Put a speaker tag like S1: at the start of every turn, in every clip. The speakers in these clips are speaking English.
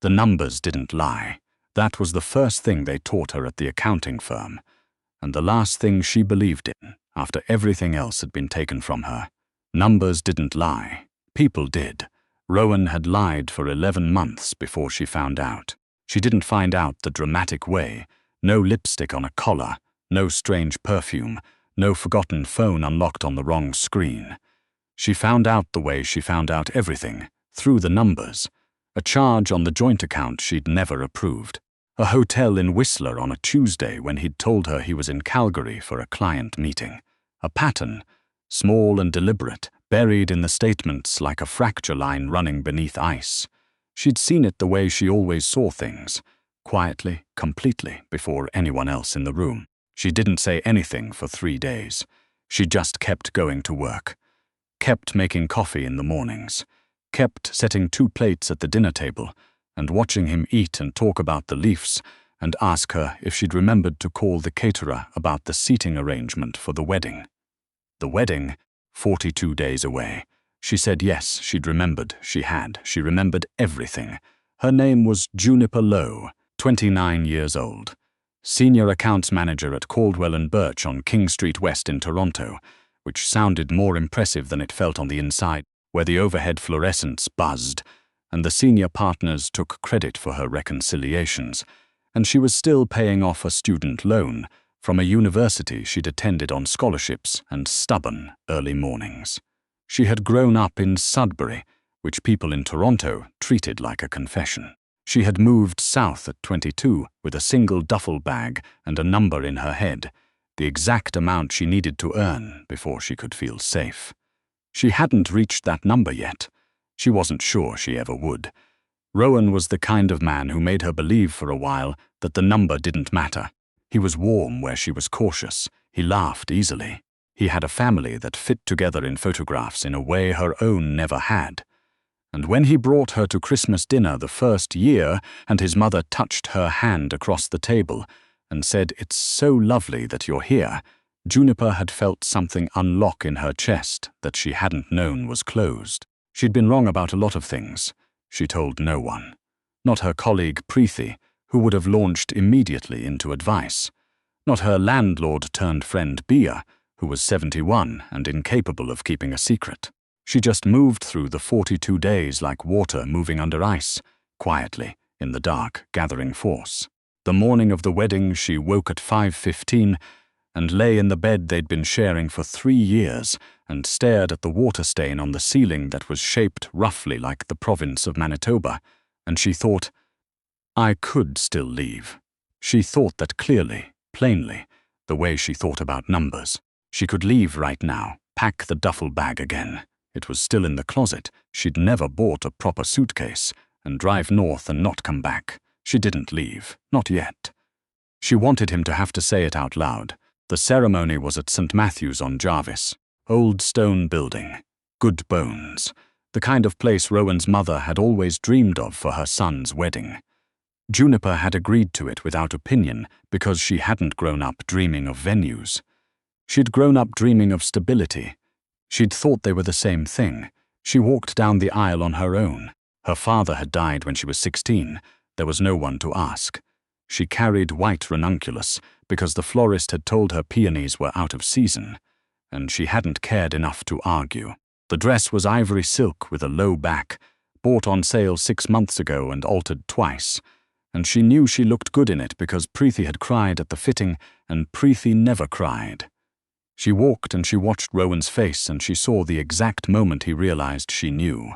S1: The numbers didn't lie. That was the first thing they taught her at the accounting firm, and the last thing she believed in after everything else had been taken from her. Numbers didn't lie. People did. Rowan had lied for 11 months before she found out. She didn't find out the dramatic way. No lipstick on a collar, no strange perfume, no forgotten phone unlocked on the wrong screen. She found out the way she found out everything, through the numbers. A charge on the joint account she'd never approved. A hotel in Whistler on a Tuesday when he'd told her he was in Calgary for a client meeting. A pattern, small and deliberate, buried in the statements like a fracture line running beneath ice. She'd seen it the way she always saw things, quietly, completely, before anyone else in the room. She didn't say anything for 3 days. She just kept going to work, kept making coffee in the mornings, kept setting 2 plates at the dinner table, and watching him eat and talk about the Leafs and ask her if she'd remembered to call the caterer about the seating arrangement for the wedding. The wedding, 42 days away. She said yes, she'd remembered, she remembered everything. Her name was Juniper Lowe, 29 years old, senior accounts manager at Caldwell & Birch on King Street West in Toronto, which sounded more impressive than it felt on the inside, where the overhead fluorescents buzzed, and the senior partners took credit for her reconciliations, and she was still paying off a student loan from a university she'd attended on scholarships and stubborn early mornings. She had grown up in Sudbury, which people in Toronto treated like a confession. She had moved south at 22 with a single duffel bag and a number in her head, the exact amount she needed to earn before she could feel safe. She hadn't reached that number yet. She wasn't sure she ever would. Rowan was the kind of man who made her believe for a while that the number didn't matter. He was warm where she was cautious. He laughed easily. He had a family that fit together in photographs in a way her own never had. And when he brought her to Christmas dinner the first year and his mother touched her hand across the table and said, "It's so lovely that you're here," Juniper had felt something unlock in her chest that she hadn't known was closed. She'd been wrong about a lot of things. She told no one. Not her colleague Preethi, who would have launched immediately into advice. Not her landlord-turned-friend Bia, who was 71 and incapable of keeping a secret. She just moved through the 42 days like water moving under ice, quietly, in the dark, gathering force. The morning of the wedding, she woke at 5:15 and lay in the bed they'd been sharing for 3 years and stared at the water stain on the ceiling that was shaped roughly like the province of Manitoba, and she thought, I could still leave. She thought that clearly, plainly, the way she thought about numbers. She could leave right now, pack the duffel bag again. It was still in the closet. She'd never bought a proper suitcase, and drive north and not come back. She didn't leave, not yet. She wanted him to have to say it out loud. The ceremony was at St. Matthew's on Jarvis. Old stone building. Good bones. The kind of place Rowan's mother had always dreamed of for her son's wedding. Juniper had agreed to it without opinion because she hadn't grown up dreaming of venues. She'd grown up dreaming of stability. She'd thought they were the same thing. She walked down the aisle on her own. Her father had died when she was 16. There was no one to ask. She carried white ranunculus because the florist had told her peonies were out of season, and she hadn't cared enough to argue. The dress was ivory silk with a low back, bought on sale 6 months ago and altered twice, and she knew she looked good in it because Preethi had cried at the fitting, and Preethi never cried. She walked and she watched Rowan's face, and she saw the exact moment he realized she knew.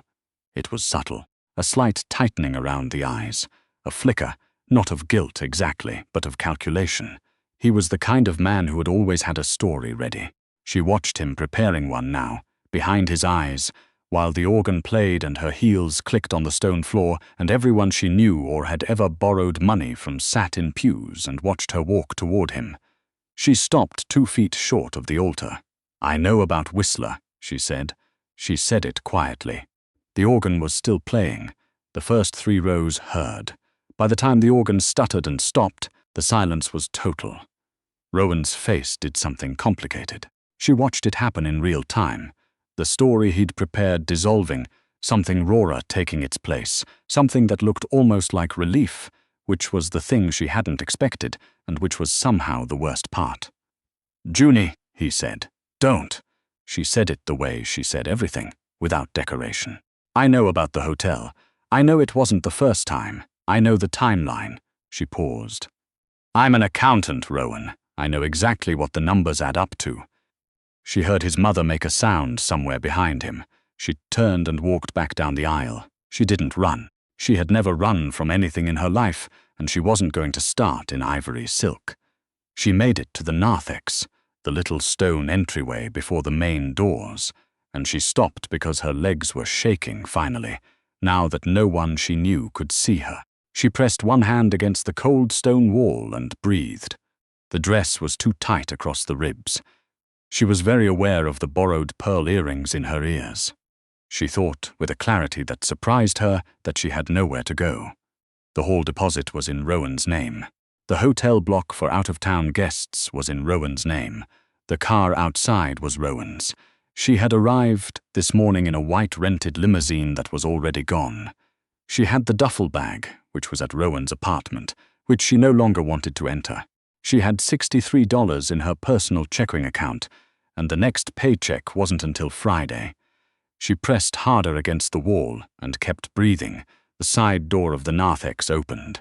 S1: It was subtle, a slight tightening around the eyes, a flicker, not of guilt exactly, but of calculation. He was the kind of man who had always had a story ready. She watched him preparing one now, behind his eyes, while the organ played and her heels clicked on the stone floor, and everyone she knew or had ever borrowed money from sat in pews and watched her walk toward him. She stopped 2 feet short of the altar. "I know about Whistler," she said. She said it quietly. The organ was still playing. The first 3 rows heard. By the time the organ stuttered and stopped, the silence was total. Rowan's face did something complicated. She watched it happen in real time. The story he'd prepared dissolving, something rawer taking its place, something that looked almost like relief, which was the thing she hadn't expected, and which was somehow the worst part. "Junie," he said, "don't." She said it the way she said everything, without decoration. "I know about the hotel. I know it wasn't the first time. I know the timeline." She paused. "I'm an accountant, Rowan. I know exactly what the numbers add up to." She heard his mother make a sound somewhere behind him. She turned and walked back down the aisle. She didn't run. She had never run from anything in her life, and she wasn't going to start in ivory silk. She made it to the narthex, the little stone entryway before the main doors, and she stopped because her legs were shaking finally, now that no one she knew could see her. She pressed one hand against the cold stone wall and breathed. The dress was too tight across the ribs. She was very aware of the borrowed pearl earrings in her ears. She thought, with a clarity that surprised her, that she had nowhere to go. The hall deposit was in Rowan's name. The hotel block for out-of-town guests was in Rowan's name. The car outside was Rowan's. She had arrived this morning in a white rented limousine that was already gone. She had the duffel bag, which was at Rowan's apartment, which she no longer wanted to enter. She had $63 in her personal checking account, and the next paycheck wasn't until Friday. She pressed harder against the wall and kept breathing. The side door of the narthex opened.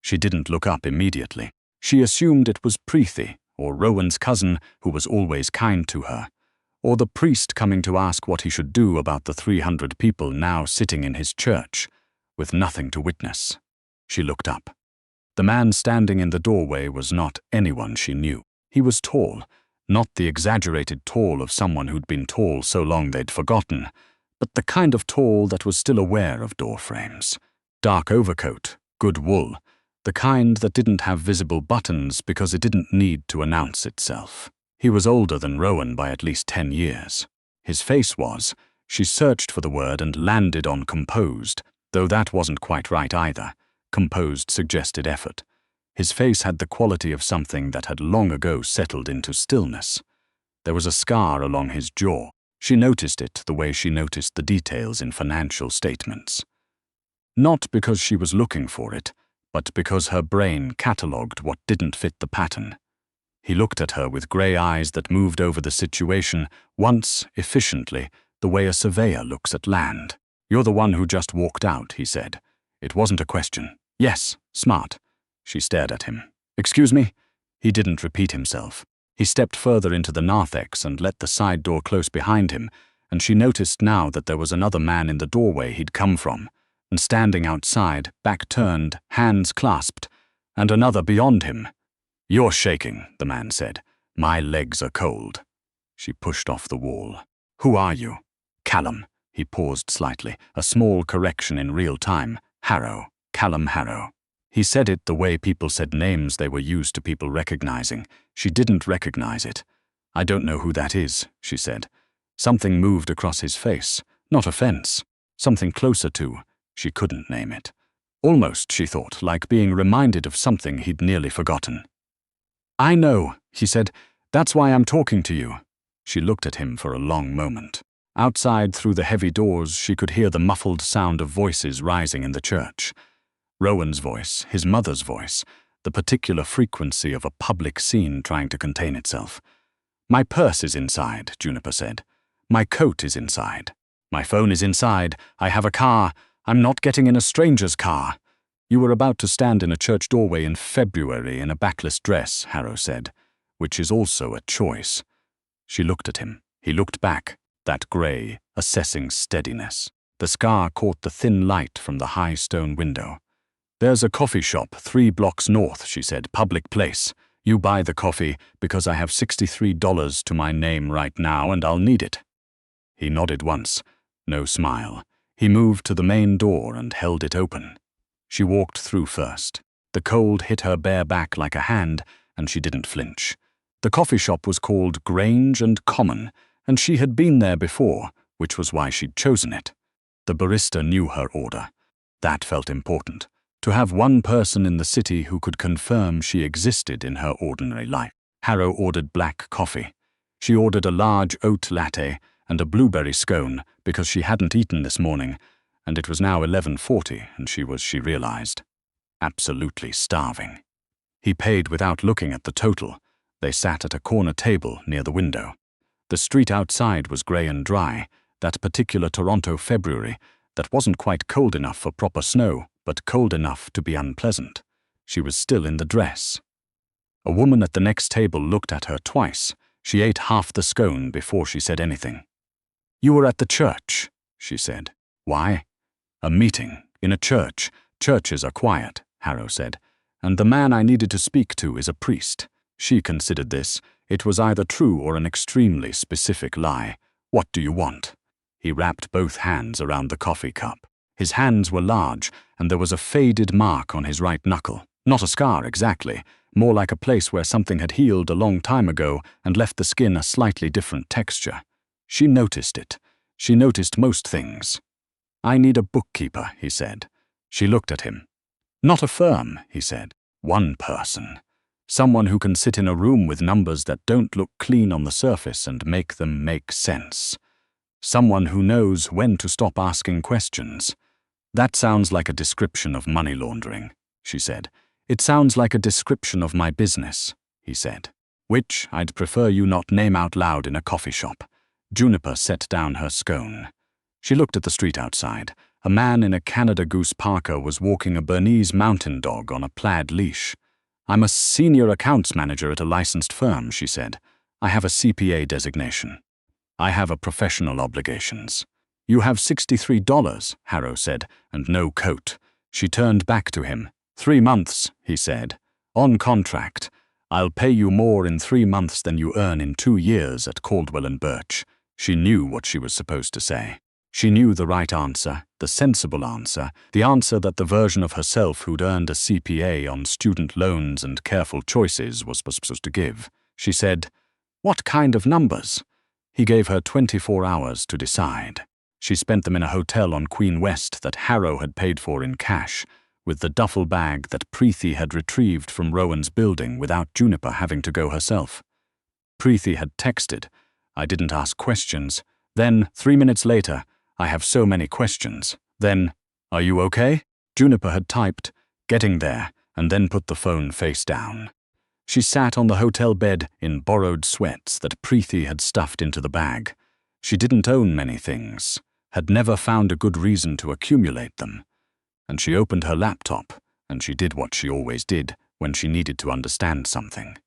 S1: She didn't look up immediately. She assumed it was Preethi, or Rowan's cousin, who was always kind to her, or the priest coming to ask what he should do about the 300 people now sitting in his church, with nothing to witness. She looked up. The man standing in the doorway was not anyone she knew. He was tall, not the exaggerated tall of someone who'd been tall so long they'd forgotten, but the kind of tall that was still aware of doorframes. Dark overcoat, good wool, the kind that didn't have visible buttons because it didn't need to announce itself. He was older than Rowan by at least 10 years. His face was. She searched for the word and landed on composed, though that wasn't quite right either. Composed suggested effort. His face had the quality of something that had long ago settled into stillness. There was a scar along his jaw. She noticed it the way she noticed the details in financial statements. Not because she was looking for it, but because her brain catalogued what didn't fit the pattern. He looked at her with grey eyes that moved over the situation, once, efficiently, the way a surveyor looks at land. "You're the one who just walked out," he said. It wasn't a question. "Yes, smart." She stared at him. "Excuse me?" He didn't repeat himself. He stepped further into the narthex and let the side door close behind him, and she noticed now that there was another man in the doorway he'd come from, and standing outside, back turned, hands clasped, and another beyond him. "You're shaking," the man said. "My legs are cold." She pushed off the wall. "Who are you?" "Callum." He paused slightly, a small correction in real time. "Harrow. Callum Harrow." He said it the way people said names they were used to people recognizing. She didn't recognize it. "I don't know who that is," she said. Something moved across his face. Not offense. Something closer to. She couldn't name it. Almost, she thought, like being reminded of something he'd nearly forgotten. "I know," he said. "That's why I'm talking to you." She looked at him for a long moment. Outside, through the heavy doors, she could hear the muffled sound of voices rising in the church. Rowan's voice, his mother's voice, the particular frequency of a public scene trying to contain itself. "My purse is inside," Juniper said. "My coat is inside. My phone is inside. I have a car. I'm not getting in a stranger's car." "You were about to stand in a church doorway in February in a backless dress," Harrow said, "which is also a choice." She looked at him. He looked back, that grey, assessing steadiness. The scar caught the thin light from the high stone window. "There's a coffee shop 3 blocks north," she said, "public place. You buy the coffee because I have $63 to my name right now and I'll need it." He nodded once. No smile. He moved to the main door and held it open. She walked through first. The cold hit her bare back like a hand, and she didn't flinch. The coffee shop was called Grange and Common, and she had been there before, which was why she'd chosen it. The barista knew her order. That felt important. To have one person in the city who could confirm she existed in her ordinary life. Harrow ordered black coffee. She ordered a large oat latte, and a blueberry scone because she hadn't eaten this morning, and it was now 11:40 and she realized, absolutely starving. He paid without looking at the total. They sat at a corner table near the window. The street outside was grey and dry, that particular Toronto February that wasn't quite cold enough for proper snow, but cold enough to be unpleasant. She was still in the dress. A woman at the next table looked at her twice. She ate half the scone before she said anything. "You were at the church," she said. "Why?" "A meeting, in a church. Churches are quiet," Harrow said. "And the man I needed to speak to is a priest." She considered this. It was either true or an extremely specific lie. "What do you want?" He wrapped both hands around the coffee cup. His hands were large, and there was a faded mark on his right knuckle. Not a scar exactly, more like a place where something had healed a long time ago and left the skin a slightly different texture. She noticed it. She noticed most things. "I need a bookkeeper," he said. She looked at him. "Not a firm," he said. "One person. Someone who can sit in a room with numbers that don't look clean on the surface and make them make sense. Someone who knows when to stop asking questions." "That sounds like a description of money laundering," she said. "It sounds like a description of my business," he said. "Which I'd prefer you not name out loud in a coffee shop." Juniper set down her scone. She looked at the street outside. A man in a Canada Goose parka was walking a Bernese mountain dog on a plaid leash. "I'm a senior accounts manager at a licensed firm," she said. "I have a CPA designation. I have a professional obligations." "You have $63, Harrow said, "and no coat." She turned back to him. 3 months, he said. "On contract. I'll pay you more in 3 months than you earn in 2 years at Caldwell & Birch." She knew what she was supposed to say. She knew the right answer, the sensible answer, the answer that the version of herself who'd earned a CPA on student loans and careful choices was supposed to give. She said, "What kind of numbers?" He gave her 24 hours to decide. She spent them in a hotel on Queen West that Harrow had paid for in cash, with the duffel bag that Preethi had retrieved from Rowan's building without Juniper having to go herself. Preethi had texted, "I didn't ask questions." Then, 3 minutes later, "I have so many questions." Then, "Are you okay?" Juniper had typed, "Getting there," and then put the phone face down. She sat on the hotel bed in borrowed sweats that Preethi had stuffed into the bag. She didn't own many things, had never found a good reason to accumulate them. And she opened her laptop, and she did what she always did when she needed to understand something.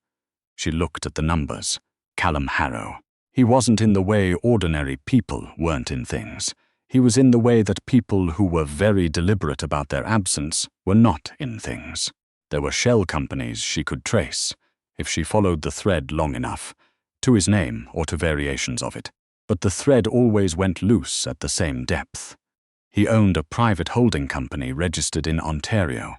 S1: She looked at the numbers. Callum Harrow. He wasn't in the way ordinary people weren't in things. He was in the way that people who were very deliberate about their absence were not in things. There were shell companies she could trace, if she followed the thread long enough, to his name or to variations of it. But the thread always went loose at the same depth. He owned a private holding company registered in Ontario.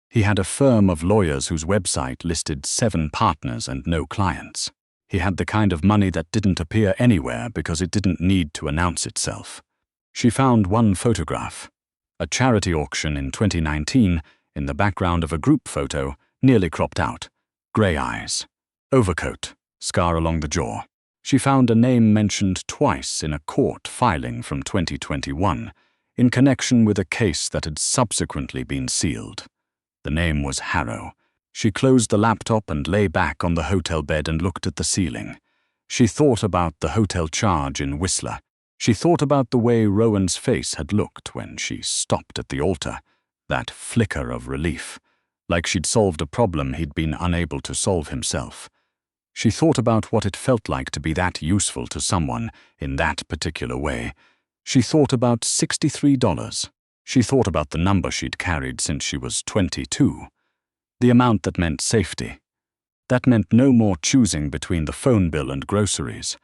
S1: He had a firm of lawyers whose website listed 7 partners and no clients. He had the kind of money that didn't appear anywhere because it didn't need to announce itself. She found one photograph, a charity auction in 2019, in the background of a group photo, nearly cropped out. Grey eyes, overcoat, scar along the jaw. She found a name mentioned twice in a court filing from 2021, in connection with a case that had subsequently been sealed. The name was Harrow. She closed the laptop and lay back on the hotel bed and looked at the ceiling. She thought about the hotel charge in Whistler. She thought about the way Rowan's face had looked when she stopped at the altar, that flicker of relief, like she'd solved a problem he'd been unable to solve himself. She thought about what it felt like to be that useful to someone in that particular way. She thought about $63. She thought about the number she'd carried since she was 22. The amount that meant safety. That meant no more choosing between the phone bill and groceries.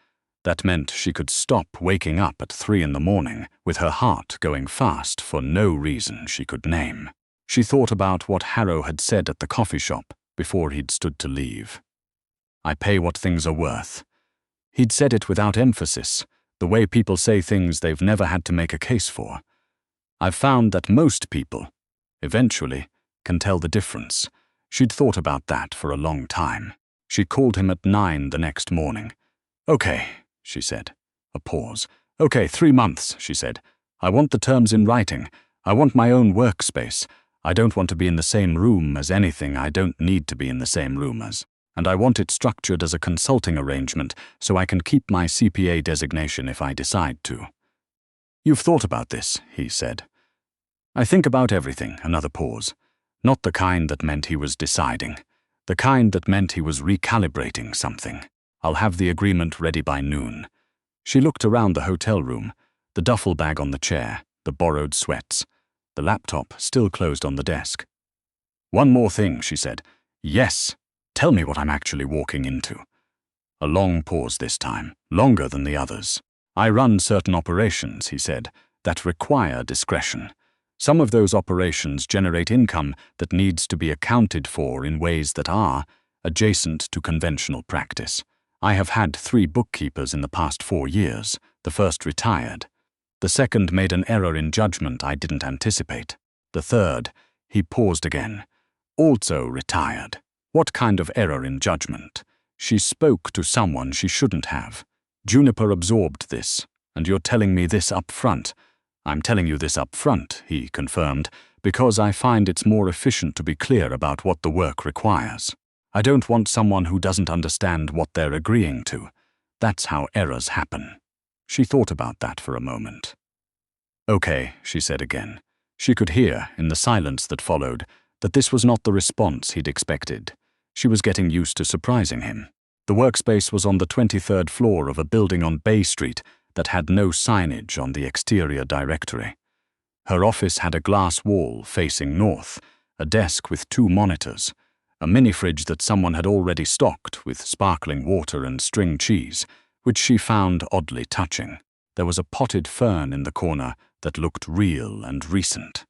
S1: That meant she could stop waking up at 3 in the morning with her heart going fast for no reason she could name. She thought about what Harrow had said at the coffee shop before he'd stood to leave. "I pay what things are worth." He'd said it without emphasis, the way people say things they've never had to make a case for. I've found that most people, eventually, can tell the difference. She'd thought about that for a long time. She called him at 9 the next morning. "Okay," she said. A pause. Okay, 3 months, she said. I want the terms in writing. I want my own workspace. I don't want to be in the same room as anything I don't need to be in the same room as. And I want it structured as a consulting arrangement so I can keep my CPA designation if I decide to. You've thought about this, he said. I think about everything, another pause. Not the kind that meant he was deciding. The kind that meant he was recalibrating something. I'll have the agreement ready by noon. She looked around the hotel room, the duffel bag on the chair, the borrowed sweats, the laptop still closed on the desk. One more thing, she said. Yes, tell me what I'm actually walking into. A long pause this time, longer than the others. I run certain operations, he said, that require discretion. Some of those operations generate income that needs to be accounted for in ways that are adjacent to conventional practice. I have had 3 bookkeepers in the past 4 years. The first retired. The second made an error in judgment I didn't anticipate. The third, he paused again, also retired. What kind of error in judgment? She spoke to someone she shouldn't have. Juniper absorbed this, and you're telling me this up front. I'm telling you this up front, he confirmed, because I find it's more efficient to be clear about what the work requires. I don't want someone who doesn't understand what they're agreeing to. That's how errors happen. She thought about that for a moment. Okay, she said again. She could hear, in the silence that followed, that this was not the response he'd expected. She was getting used to surprising him. The workspace was on the 23rd floor of a building on Bay Street that had no signage on the exterior directory. Her office had a glass wall facing north, a desk with 2 monitors, a mini-fridge that someone had already stocked with sparkling water and string cheese, which she found oddly touching. There was a potted fern in the corner that looked real and recent.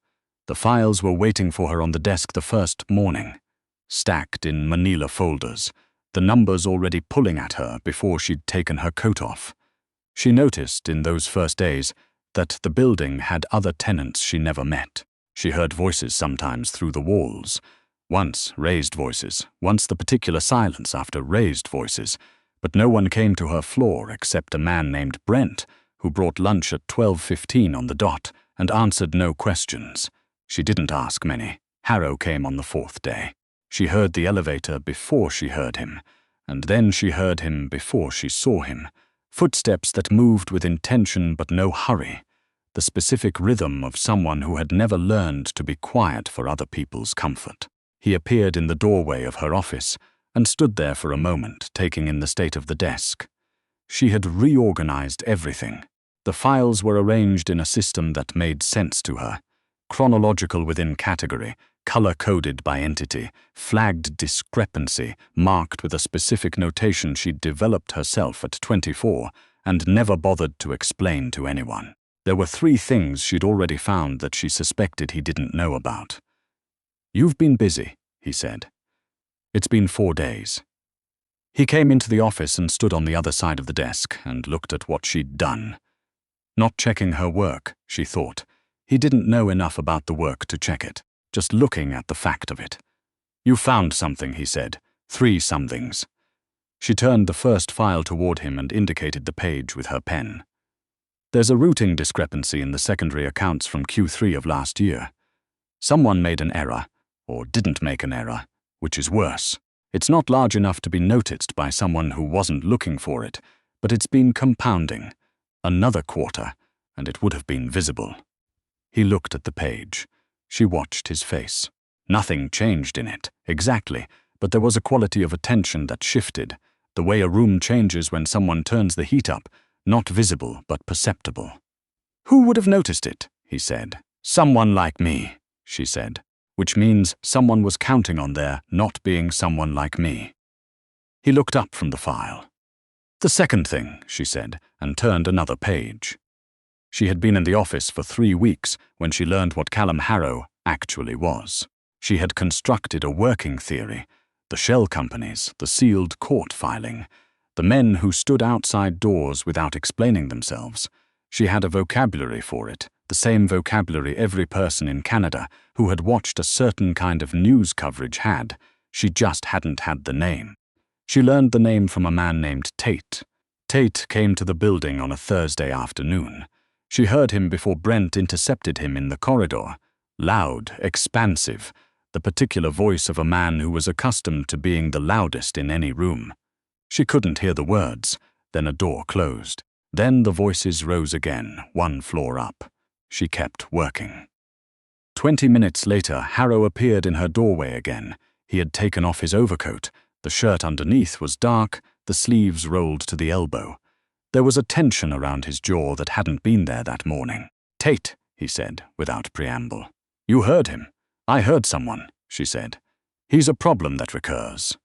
S1: The files were waiting for her on the desk the first morning, stacked in manila folders, the numbers already pulling at her before she'd taken her coat off. She noticed in those first days that the building had other tenants she never met. She heard voices sometimes through the walls, once raised voices, once the particular silence after raised voices, but no one came to her floor except a man named Brent, who brought lunch at 12:15 on the dot and answered no questions. She didn't ask many. Harrow came on the 4th day. She heard the elevator before she heard him, and then she heard him before she saw him. Footsteps that moved with intention but no hurry. The specific rhythm of someone who had never learned to be quiet for other people's comfort. He appeared in the doorway of her office and stood there for a moment, taking in the state of the desk. She had reorganized everything. The files were arranged in a system that made sense to her. Chronological within category, color-coded by entity, flagged discrepancy, marked with a specific notation she'd developed herself at 24 and never bothered to explain to anyone. There were 3 things she'd already found that she suspected he didn't know about. You've been busy, he said. It's been 4 days. He came into the office and stood on the other side of the desk and looked at what she'd done. Not checking her work, she thought. He didn't know enough about the work to check it, just looking at the fact of it. You found something, he said. 3 somethings. She turned the first file toward him and indicated the page with her pen. There's a routing discrepancy in the secondary accounts from Q3 of last year. Someone made an error, or didn't make an error, which is worse. It's not large enough to be noticed by someone who wasn't looking for it, but it's been compounding. Another quarter, and it would have been visible. He looked at the page. She watched his face. Nothing changed in it, exactly, but there was a quality of attention that shifted, the way a room changes when someone turns the heat up, not visible but perceptible. Who would have noticed it, he said. Someone like me, she said, which means someone was counting on there not being someone like me. He looked up from the file. The second thing, she said, and turned another page. She had been in the office for 3 weeks when she learned what Callum Harrow actually was. She had constructed a working theory, the shell companies, the sealed court filing, the men who stood outside doors without explaining themselves. She had a vocabulary for it, the same vocabulary every person in Canada who had watched a certain kind of news coverage had. She just hadn't had the name. She learned the name from a man named Tate. Tate came to the building on a Thursday afternoon. She heard him before Brent intercepted him in the corridor. Loud, expansive, the particular voice of a man who was accustomed to being the loudest in any room. She couldn't hear the words. Then a door closed. Then the voices rose again, one floor up. She kept working. 20 minutes later, Harrow appeared in her doorway again. He had taken off his overcoat. The shirt underneath was dark, the sleeves rolled to the elbow. There was a tension around his jaw that hadn't been there that morning. "Tate," he said, without preamble. "You heard him." "I heard someone," she said. "He's a problem that recurs."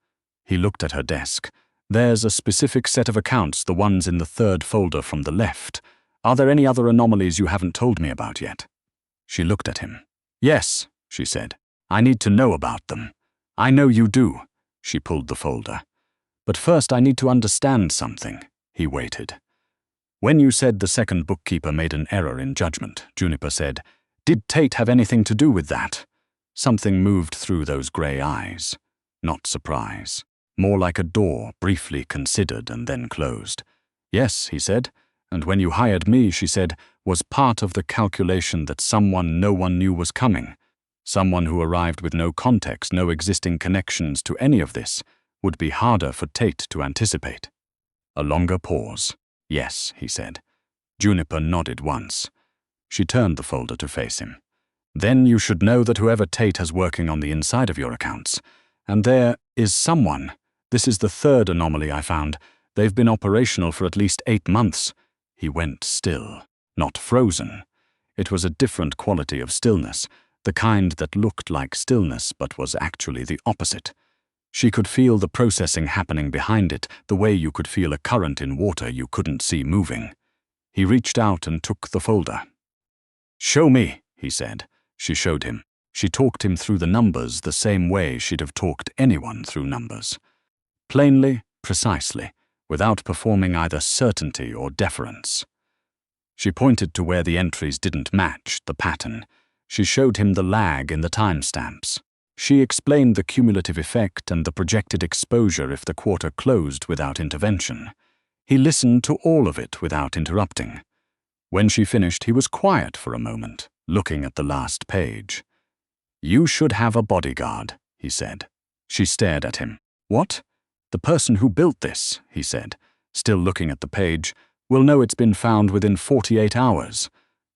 S1: He looked at her desk. "There's a specific set of accounts, the ones in the third folder from the left. Are there any other anomalies you haven't told me about yet?" She looked at him. "Yes," she said. "I need to know about them." "I know you do." She pulled the folder. "But first I need to understand something." He waited. "When you said the second bookkeeper made an error in judgment," Juniper said, "did Tate have anything to do with that?" Something moved through those grey eyes. Not surprise. More like a door, briefly considered and then closed. "Yes," he said, "and when you hired me," she said, "was part of the calculation that someone no one knew was coming. Someone who arrived with no context, no existing connections to any of this, would be harder for Tate to anticipate." A longer pause. "Yes," he said. Juniper nodded once. She turned the folder to face him. "Then you should know that whoever Tate has working on the inside of your accounts, and there is someone. This is the third anomaly I found. They've been operational for at least 8 months. He went still, not frozen. It was a different quality of stillness, the kind that looked like stillness but was actually the opposite. She could feel the processing happening behind it, the way you could feel a current in water you couldn't see moving. He reached out and took the folder. "Show me," he said. She showed him. She talked him through the numbers the same way she'd have talked anyone through numbers. Plainly, precisely, without performing either certainty or deference. She pointed to where the entries didn't match the pattern. She showed him the lag in the timestamps. She explained the cumulative effect and the projected exposure if the quarter closed without intervention. He listened to all of it without interrupting. When she finished, he was quiet for a moment, looking at the last page. "You should have a bodyguard," he said. She stared at him. "What?" "The person who built this," he said, still looking at the page, "will know it's been found within 48 hours.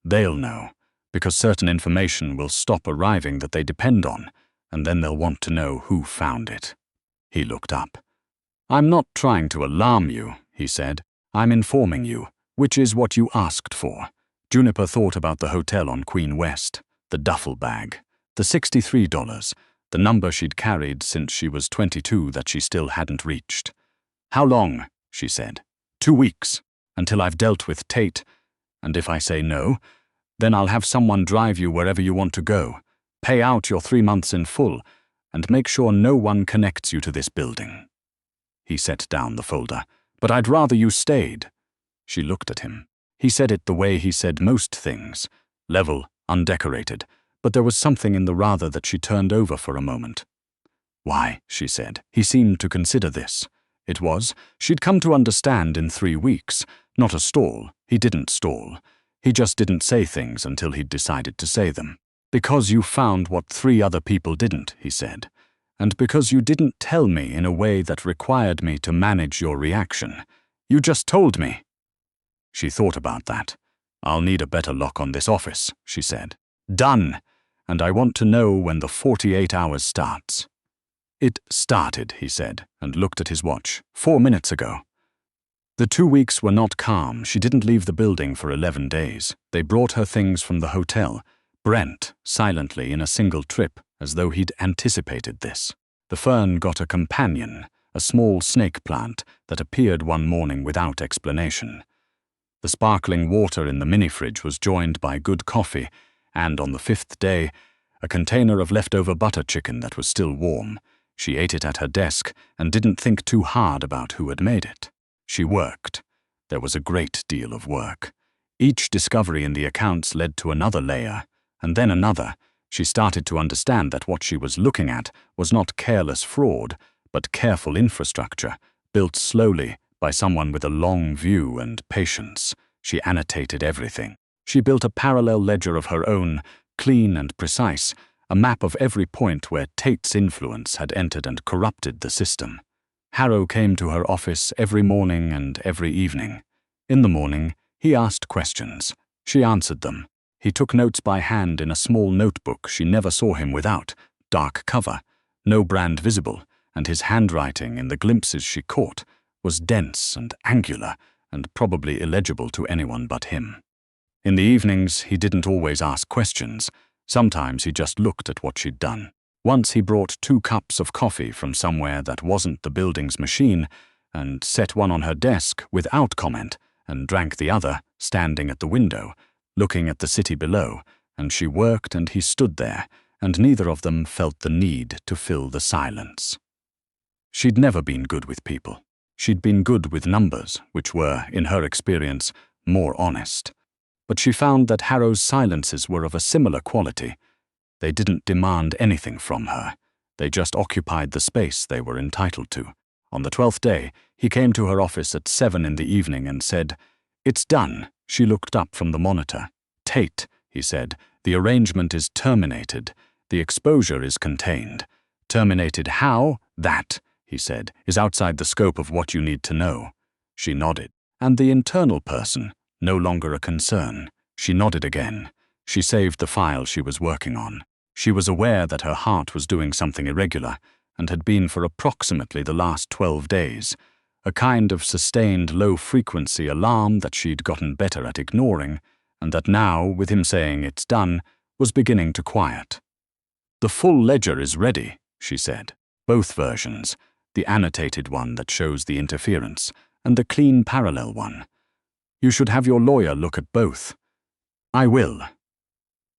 S1: They'll know, because certain information will stop arriving that they depend on, and then they'll want to know who found it." He looked up. "I'm not trying to alarm you," he said. "I'm informing you, which is what you asked for." Juniper thought about the hotel on Queen West, the duffel bag, the $63, the number she'd carried since she was 22 that she still hadn't reached. "How long?" she said. 2 weeks, until I've dealt with Tate. And if I say no, then I'll have someone drive you wherever you want to go. Pay out your 3 months in full, and make sure no one connects you to this building." He set down the folder. "But I'd rather you stayed." She looked at him. He said it the way he said most things, level, undecorated, but there was something in the rather that she turned over for a moment. "Why?" she said. He seemed to consider this. It was, she'd come to understand in 3 weeks, not a stall. He didn't stall. He just didn't say things until he'd decided to say them. "Because you found what 3 other people didn't," he said, "and because you didn't tell me in a way that required me to manage your reaction. You just told me." She thought about that. "I'll need a better lock on this office," she said. "Done. And I want to know when the 48 hours starts." "It started," he said, and looked at his watch. 4 minutes ago. The 2 weeks were not calm. She didn't leave the building for 11 days. They brought her things from the hotel. Brent, silently in a single trip, as though he'd anticipated this. The Fern got a companion, a small snake plant that appeared one morning without explanation. The sparkling water in the mini-fridge was joined by good coffee, and on the 5th day, a container of leftover butter chicken that was still warm. She ate it at her desk and didn't think too hard about who had made it. She worked. There was a great deal of work. Each discovery in the accounts led to another layer, and then another. She started to understand that what she was looking at was not careless fraud, but careful infrastructure, built slowly, by someone with a long view and patience. She annotated everything. She built a parallel ledger of her own, clean and precise, a map of every point where Tate's influence had entered and corrupted the system. Harrow came to her office every morning and every evening. In the morning, he asked questions. She answered them. He took notes by hand in a small notebook she never saw him without, dark cover, no brand visible, and his handwriting, in the glimpses she caught, was dense and angular and probably illegible to anyone but him. In the evenings, he didn't always ask questions. Sometimes he just looked at what she'd done. Once he brought 2 cups of coffee from somewhere that wasn't the building's machine and set one on her desk without comment and drank the other, standing at the window, looking at the city below, and she worked and he stood there, and neither of them felt the need to fill the silence. She'd never been good with people. She'd been good with numbers, which were, in her experience, more honest. But she found that Harrow's silences were of a similar quality. They didn't demand anything from her. They just occupied the space they were entitled to. On the 12th day, he came to her office at 7 in the evening and said, "It's done." She looked up from the monitor. "Tate," he said, "the arrangement is terminated. The exposure is contained." "Terminated how?" "That," he said, "is outside the scope of what you need to know." She nodded. "And the internal person, no longer a concern." She nodded again. She saved the file she was working on. She was aware that her heart was doing something irregular, and had been for approximately the last 12 days, a kind of sustained low-frequency alarm that she'd gotten better at ignoring, and that now, with him saying it's done, was beginning to quiet. "The full ledger is ready," she said. "Both versions, the annotated one that shows the interference, and the clean parallel one. You should have your lawyer look at both." "I will."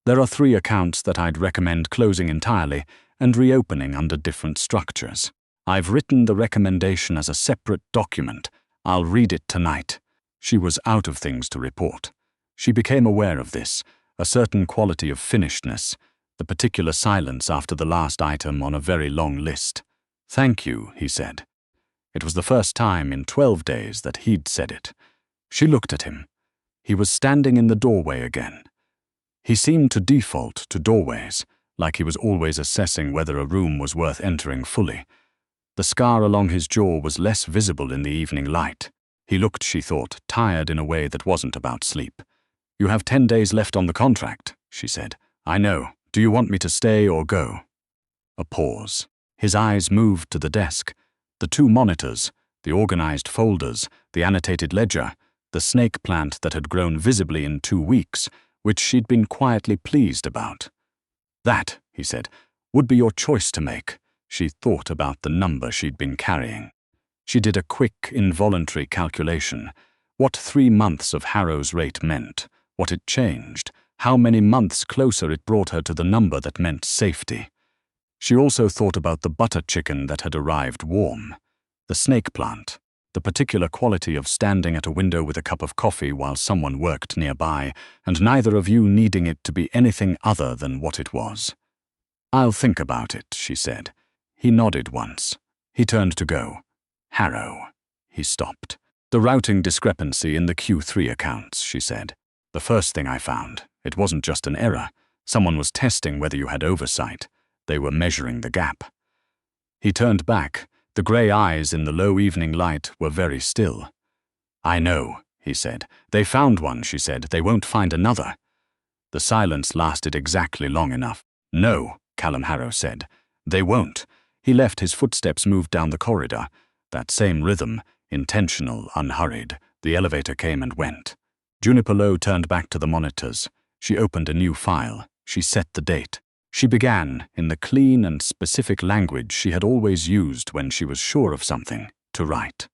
S1: "There are 3 accounts that I'd recommend closing entirely and reopening under different structures. I've written the recommendation as a separate document. I'll read it tonight." She was out of things to report. She became aware of this, a certain quality of finishedness, the particular silence after the last item on a very long list. "Thank you," he said. It was the first time in 12 days that he'd said it. She looked at him. He was standing in the doorway again. He seemed to default to doorways, like he was always assessing whether a room was worth entering fully. The scar along his jaw was less visible in the evening light. He looked, she thought, tired in a way that wasn't about sleep. "You have 10 days left on the contract," she said. "I know. Do you want me to stay or go?" A pause. His eyes moved to the desk. The 2 monitors, the organized folders, the annotated ledger, the snake plant that had grown visibly in 2 weeks, which she'd been quietly pleased about. "That," he said, "would be your choice to make." She thought about the number she'd been carrying. She did a quick, involuntary calculation. What 3 months of Harrow's rate meant, what it changed, how many months closer it brought her to the number that meant safety. She also thought about the butter chicken that had arrived warm, the snake plant, the particular quality of standing at a window with a cup of coffee while someone worked nearby, and neither of you needing it to be anything other than what it was. "I'll think about it," she said. He nodded once. He turned to go. "Harrow." He stopped. "The routing discrepancy in the Q3 accounts," she said. "The first thing I found. It wasn't just an error. Someone was testing whether you had oversight. They were measuring the gap." He turned back. The grey eyes in the low evening light were very still. "I know," he said. "They found one," she said. "They won't find another." The silence lasted exactly long enough. "No," Callum Harrow said. "They won't." He left. His footsteps moved down the corridor. That same rhythm, intentional, unhurried. The elevator came and went. Juniper Lowe turned back to the monitors. She opened a new file. She set the date. She began, in the clean and specific language she had always used when she was sure of something, to write.